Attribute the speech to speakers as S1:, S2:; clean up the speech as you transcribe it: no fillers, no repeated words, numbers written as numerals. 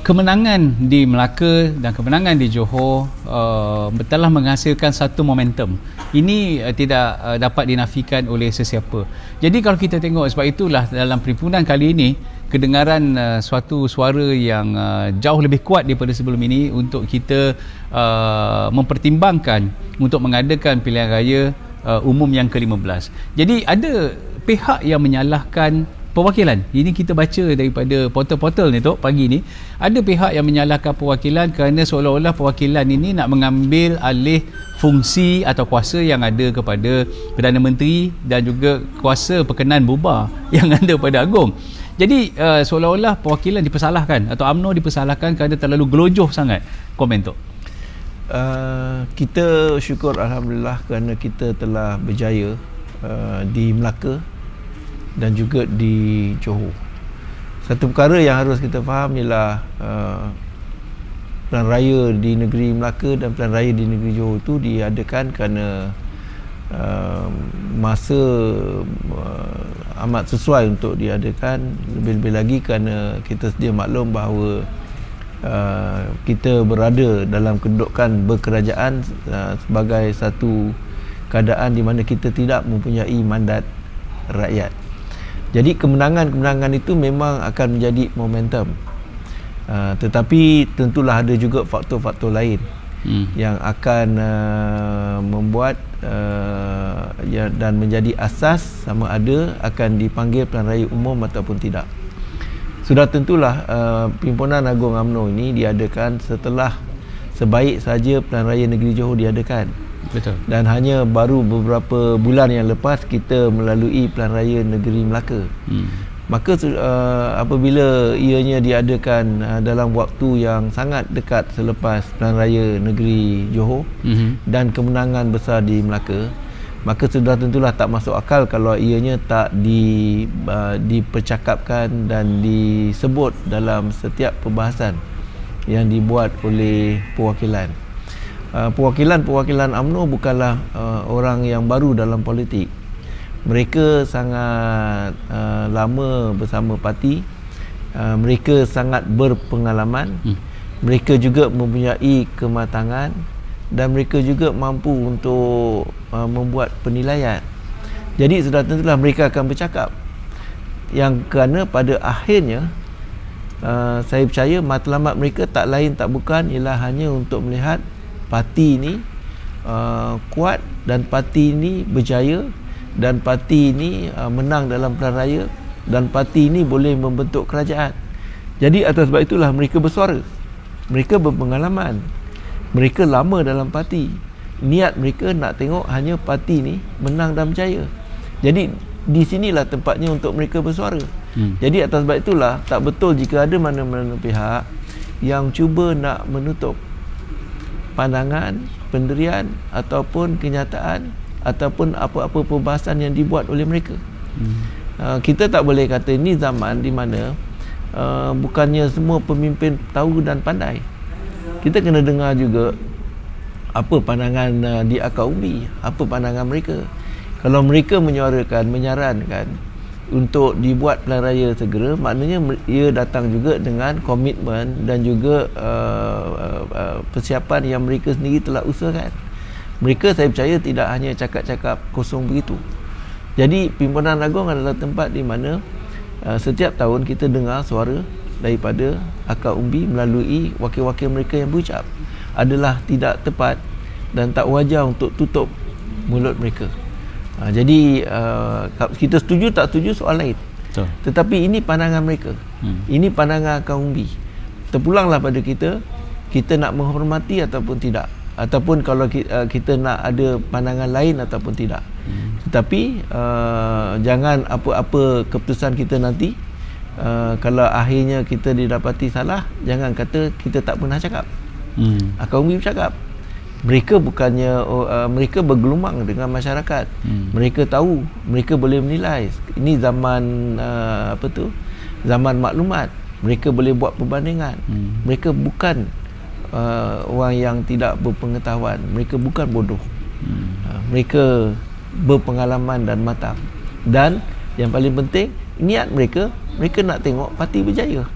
S1: Kemenangan di Melaka dan kemenangan di Johor telah menghasilkan satu momentum. Ini tidak dapat dinafikan oleh sesiapa. Jadi kalau kita tengok, sebab itulah dalam perhimpunan kali ini kedengaran suatu suara yang jauh lebih kuat daripada sebelum ini untuk kita mempertimbangkan untuk mengadakan pilihan raya umum yang ke-15. Jadi ada pihak yang menyalahkan perwakilan. Ini kita baca daripada portal-portal ni pagi ni. Ada pihak yang menyalahkan perwakilan kerana seolah-olah perwakilan ini nak mengambil alih fungsi atau kuasa yang ada kepada Perdana Menteri dan juga kuasa perkenan bubar yang ada pada Agong. Jadi seolah-olah perwakilan dipersalahkan atau UMNO dipersalahkan kerana terlalu gelojoh sangat. Komen tu.
S2: Kita syukur Alhamdulillah kerana kita telah berjaya di Melaka dan juga di Johor. Satu perkara yang harus kita faham ialah pilihan raya di negeri Melaka dan pilihan raya di negeri Johor itu diadakan kerana masa amat sesuai untuk diadakan, lebih-lebih lagi kerana kita sedia maklum bahawa kita berada dalam kedudukan berkerajaan sebagai satu keadaan di mana kita tidak mempunyai mandat rakyat. Jadi kemenangan-kemenangan itu memang akan menjadi momentum. Tetapi tentulah ada juga faktor-faktor lain yang akan membuat dan menjadi asas sama ada akan dipanggil pilihan raya umum ataupun tidak. Sudah tentulah Perhimpunan Agung UMNO ini diadakan setelah sebaik saja pilihan raya negeri Johor diadakan.
S1: Betul. Dan
S2: hanya baru beberapa bulan yang lepas kita melalui pilihan raya negeri Melaka. Maka apabila ianya diadakan dalam waktu yang sangat dekat selepas pilihan raya negeri Johor dan kemenangan besar di Melaka, maka sudah tentulah tak masuk akal kalau ianya tak dipercakapkan dan disebut dalam setiap perbahasan yang dibuat oleh perwakilan. Perwakilan UMNO bukanlah orang yang baru dalam politik. Mereka sangat lama bersama parti. Mereka sangat berpengalaman. Mereka juga mempunyai kematangan dan mereka juga mampu untuk membuat penilaian. Jadi sudah tentulah mereka akan bercakap. Yang kerana pada akhirnya saya percaya matlamat mereka tak lain tak bukan ialah hanya untuk melihat parti ini kuat dan parti ini berjaya dan parti ini menang dalam pilihan raya dan parti ini boleh membentuk kerajaan. Jadi atas sebab itulah mereka bersuara. Mereka berpengalaman. Mereka lama dalam parti. Niat mereka nak tengok hanya parti ini menang dan berjaya. Jadi di sinilah tempatnya untuk mereka bersuara. Jadi atas sebab itulah tak betul jika ada mana-mana pihak yang cuba nak menutup pandangan, pendirian ataupun kenyataan ataupun apa-apa perbahasan yang dibuat oleh mereka. Kita tak boleh kata ini zaman di mana bukannya semua pemimpin tahu dan pandai. Kita kena dengar juga apa pandangan di akar umbi, apa pandangan mereka. Kalau mereka menyuarakan, menyarankan untuk dibuat pilihan raya segera, maknanya ia datang juga dengan komitmen dan juga persiapan yang mereka sendiri telah usahakan. Mereka saya percaya tidak hanya cakap-cakap kosong begitu. Jadi Perhimpunan Agung adalah tempat di mana setiap tahun kita dengar suara daripada akar umbi melalui wakil-wakil mereka yang berucap adalah tidak tepat dan tak wajar untuk tutup mulut mereka. Jadi kita setuju tak setuju soal lain. Betul. Tetapi ini pandangan mereka. Ini pandangan akar umbi. Terpulanglah pada kita nak menghormati ataupun tidak, ataupun kalau kita nak ada pandangan lain ataupun tidak. Tetapi jangan apa-apa keputusan kita nanti kalau akhirnya kita didapati salah, jangan kata kita tak pernah cakap. Akar umbi bercakap. Mereka bukannya mereka bergelumang dengan masyarakat. Mereka tahu, mereka boleh menilai. Ini zaman zaman maklumat. Mereka boleh buat perbandingan. Mereka bukan orang yang tidak berpengetahuan. Mereka bukan bodoh. Mereka berpengalaman dan matang. Dan yang paling penting, niat mereka nak tengok parti berjaya.